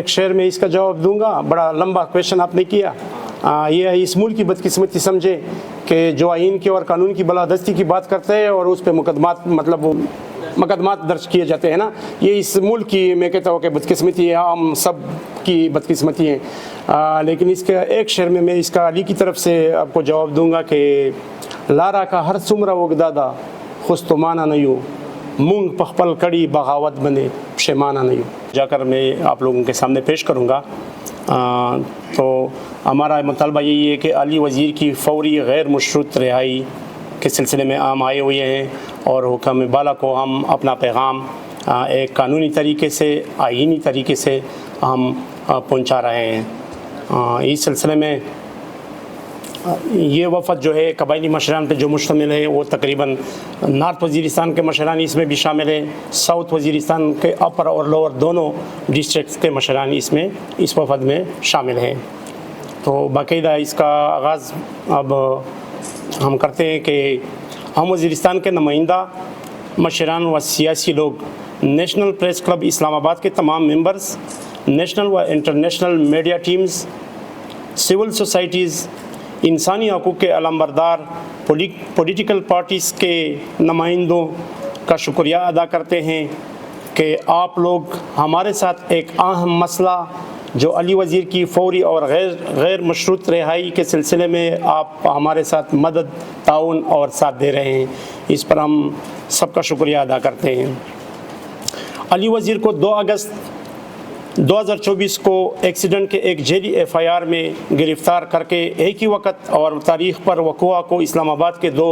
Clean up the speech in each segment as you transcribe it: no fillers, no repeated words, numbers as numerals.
ایک شعر میں اس کا جواب دوں گا، بڑا لمبا کویشچن آپ نے کیا. یہ اس ملک کی بدقسمتی سمجھے کہ جو آئین کے اور قانون کی بالادستی کی بات کرتے ہیں اور اس پہ مقدمات درج کیے جاتے ہیں نا، یہ اس ملک کی میں کہتا ہوں کہ بدقسمتی ہے، ہم سب کی بدقسمتی ہے. لیکن اس کے ایک شعر میں اس کا علی کی طرف سے آپ کو جواب دوں گا کہ لارا کا ہر سمرا وگدادا خستمانہ نیو مونگ پخپل کڑی بغاوت بنے پشیمانہ نیو جا کر میں آپ لوگوں کے سامنے پیش کروں گا. تو ہمارا مطالبہ یہی ہے کہ علی وزیر کی فوری غیر مشروط رہائی کے سلسلے میں ہم آئے ہوئے ہیں اور حکام بالا کو ہم اپنا پیغام ایک قانونی طریقے سے، آئینی طریقے سے ہم پہنچا رہے ہیں. اس سلسلے میں یہ وفد جو ہے قبائلی مشران پہ جو مشتمل ہے وہ تقریباً نارتھ وزیرستان کے مشران اس میں بھی شامل ہیں، ساؤتھ وزیرستان کے اپر اور لوور دونوں ڈسٹرکٹس کے مشران اس وفد میں شامل ہیں. تو باقاعدہ اس کا آغاز اب ہم کرتے ہیں کہ ہم وزیرستان کے نمائندہ مشران و سیاسی لوگ، نیشنل پریس کلب اسلام آباد کے تمام ممبرز، نیشنل و international media teams, civil societies, انسانی حقوق کے علمبردار، پولیٹیکل پارٹیز کے نمائندوں کا شکریہ ادا کرتے ہیں کہ آپ لوگ ہمارے ساتھ ایک اہم مسئلہ جو علی وزیر کی فوری اور غیر مشروط رہائی کے سلسلے میں آپ ہمارے ساتھ مدد، تعاون اور ساتھ دے رہے ہیں، اس پر ہم سب کا شکریہ ادا کرتے ہیں. علی وزیر کو 2 اگست 2024 کو ایکسیڈنٹ کے ایک جعلی FIR میں گرفتار کر کے ایک ہی وقت اور تاریخ پر وقوع کو اسلام آباد کے 2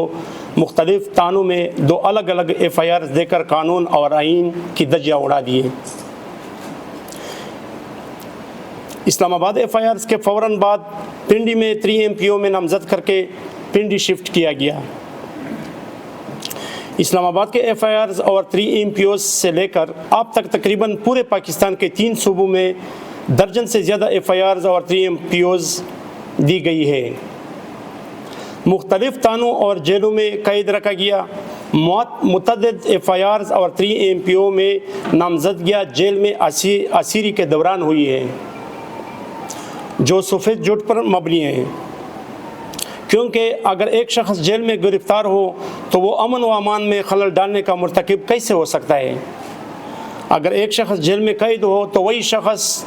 مختلف تھانوں میں 2 الگ الگ FIRs دے کر قانون اور آئین کی دھجیاں اڑا دیے. اسلام آباد FIRs کے فوراً بعد پنڈی میں 3 MPO میں نامزد کر کے پنڈی شفٹ کیا گیا. اسلام آباد کے FIRs اور 3 MPOs سے لے کر اب تک تقریباً پورے پاکستان کے 3 صوبوں میں درجن سے زیادہ FIRs اور 3 MPOs دی گئی ہے. مختلف تھانوں اور جیلوں میں قید رکھا گیا. متعدد FIRs اور 3 MPO میں نامزدگیاں جیل میں اسیری کے دوران ہوئی ہے جو سفید جھوٹ پر مبنی ہیں، کیونکہ اگر ایک شخص جیل میں گرفتار ہو تو وہ امن و امان میں خلل ڈالنے کا مرتکب کیسے ہو سکتا ہے؟ اگر ایک شخص جیل میں قید ہو تو وہی شخص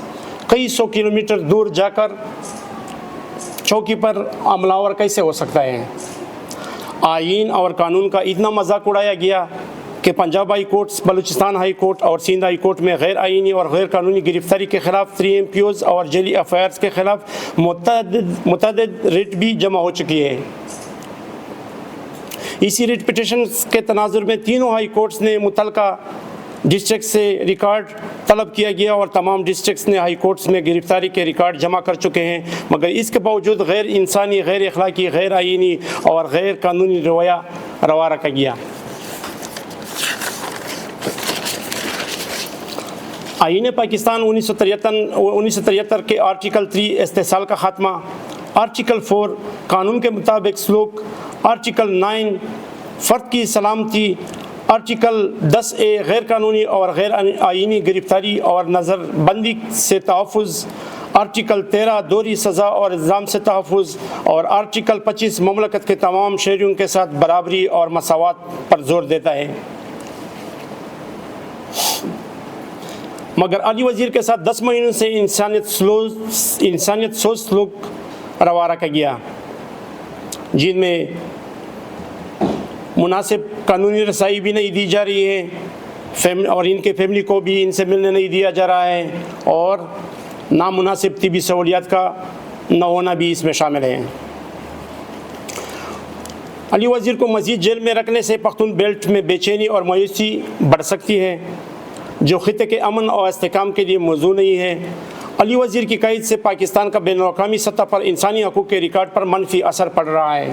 کئی 100 کلومیٹر دور جا کر چوکی پر عملہ آور کیسے ہو سکتا ہے؟ آئین اور قانون کا اتنا مذاق اڑایا گیا کہ Punjab high courts, Balochistan high court اور سندھ ہائی کورٹ میں غیر آئینی اور غیر قانونی گرفتاری کے خلاف 3 MPOs اور جعلی FIRs کے خلاف متعدد ریٹ بھی جمع ہو چکی ہے. اسی ریٹ پٹیشنز کے تناظر میں تینوں ہائی کورٹس نے متعلقہ ڈسٹرکٹ سے ریکارڈ طلب کیا گیا اور تمام ڈسٹرکٹس نے ہائی کورٹس میں گرفتاری کے ریکارڈ جمع کر چکے ہیں، مگر اس کے باوجود غیر انسانی، غیر اخلاقی، غیر آئینی اور غیر قانونی رویہ روا رکھا گیا. آئین پاکستان 1973 کے آرٹیکل 3 استحصال کا خاتمہ، آرٹیکل 4 قانون کے مطابق سلوک، آرٹیکل 9 فرد کی سلامتی، آرٹیکل 10A غیر قانونی اور غیر آئینی گرفتاری اور نظر بندی سے تحفظ، آرٹیکل 13 دوہری سزا اور الزام سے تحفظ اور آرٹیکل 25 مملکت کے تمام شہریوں کے ساتھ برابری اور مساوات پر زور دیتا ہے. مگر علی وزیر کے ساتھ 10 مہینوں سے انسانیت سوز سلوک روا رکھا گیا، جن میں مناسب قانونی رسائی بھی نہیں دی جا رہی ہے اور ان کے فیملی کو بھی ان سے ملنے نہیں دیا جا رہا ہے اور نامناسب طبی سہولیات کا نہ ہونا بھی اس میں شامل ہے. علی وزیر کو مزید جیل میں رکھنے سے پختون بیلٹ میں بے چینی اور مایوسی بڑھ سکتی ہے جو خطے کے امن اور استحکام کے لیے موزوں نہیں ہے. علی وزیر کی قید سے پاکستان کا بین الاقوامی سطح پر انسانی حقوق کے ریکارڈ پر منفی اثر پڑ رہا ہے.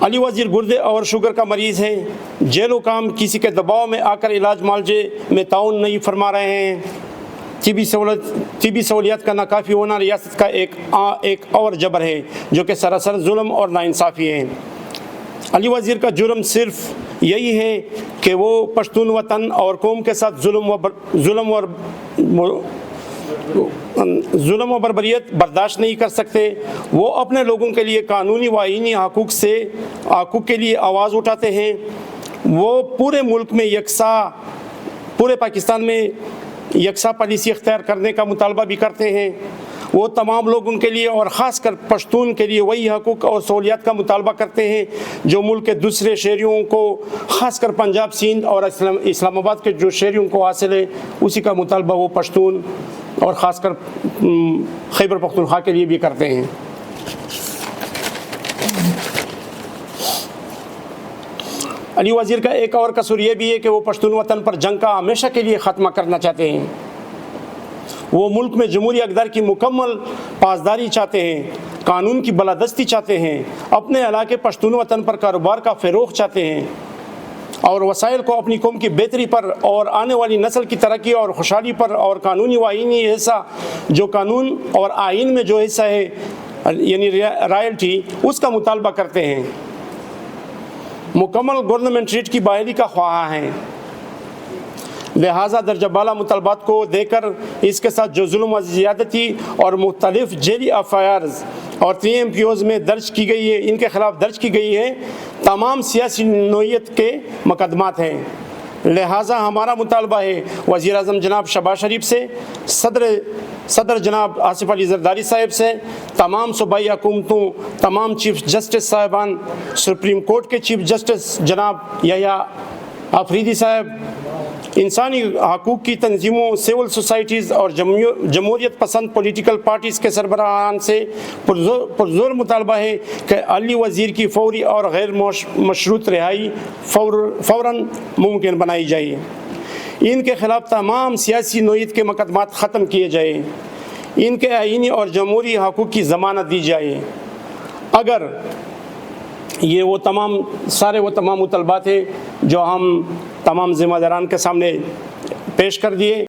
علی وزیر گردے اور شوگر کا مریض ہے. جیل حکام کسی کے دباؤ میں آ کر علاج معالجے میں تعاون نہیں فرما رہے ہیں. طبی سہولیات کا ناکافی ہونا ریاست کا ایک اور جبر ہے جو کہ سراسر ظلم اور ناانصافی ہے. علی وزیر کا جرم صرف یہی ہے کہ وہ پشتون وطن اور قوم کے ساتھ ظلم و بربریت برداشت نہیں کر سکتے. وہ اپنے لوگوں کے لیے قانونی و آئینی حقوق کے لیے آواز اٹھاتے ہیں. وہ پورے ملک میں پورے پاکستان میں یکساں پالیسی اختیار کرنے کا مطالبہ بھی کرتے ہیں. وہ تمام لوگ ان کے لیے اور خاص کر پشتون کے لیے وہی حقوق اور سہولیات کا مطالبہ کرتے ہیں جو ملک کے دوسرے شہریوں کو، خاص کر پنجاب، سندھ اور اسلام آباد کے جو شہریوں کو حاصل ہے، اسی کا مطالبہ وہ پشتون اور خاص کر خیبر پختونخوا کے لیے بھی کرتے ہیں. علی وزیر کا ایک اور قصور یہ بھی ہے کہ وہ پشتون وطن پر جنگ کا ہمیشہ کے لیے خاتمہ کرنا چاہتے ہیں. وہ ملک میں جمہوری اقدار کی مکمل پاسداری چاہتے ہیں، قانون کی بالادستی چاہتے ہیں، اپنے علاقے پشتون وطن پر کاروبار کا فروغ چاہتے ہیں اور وسائل کو اپنی قوم کی بہتری پر اور آنے والی نسل کی ترقی اور خوشحالی پر اور قانونی و آئینی حصہ جو قانون اور آئین میں جو حصہ ہے یعنی رائلٹی، اس کا مطالبہ کرتے ہیں. مکمل گورنمنٹ ریٹ کی بحالی کا خواہاں ہیں. لہٰذا درجہ بالا مطالبات کو دے کر اس کے ساتھ جو ظلم و زیادتی اور مختلف جیلی افیارز اور 3 MPOs میں درج کی گئی ہے، ان کے خلاف درج کی گئی ہے، تمام سیاسی نوعیت کے مقدمات ہیں. لہٰذا ہمارا مطالبہ ہے وزیر اعظم جناب شہباز شریف سے، صدر جناب آصف علی زرداری صاحب سے، تمام صوبائی حکومتوں، تمام چیف جسٹس صاحبان، سپریم کورٹ کے چیف جسٹس جناب یحییٰ آفریدی صاحب، انسانی حقوق کی تنظیموں، سول سوسائٹیز اور جمہوریت پسند پولیٹیکل پارٹیز کے سربراہان سے پرزور مطالبہ ہے کہ علی وزیر کی فوری اور غیر مشروط رہائی فوراً ممکن بنائی جائے. ان کے خلاف تمام سیاسی نوعیت کے مقدمات ختم کیے جائیں. ان کے آئینی اور جمہوری حقوق کی ضمانت دی جائے. اگر یہ وہ تمام مطالبات ہیں جو ہم تمام ذمہ داران کے سامنے پیش کر دیے.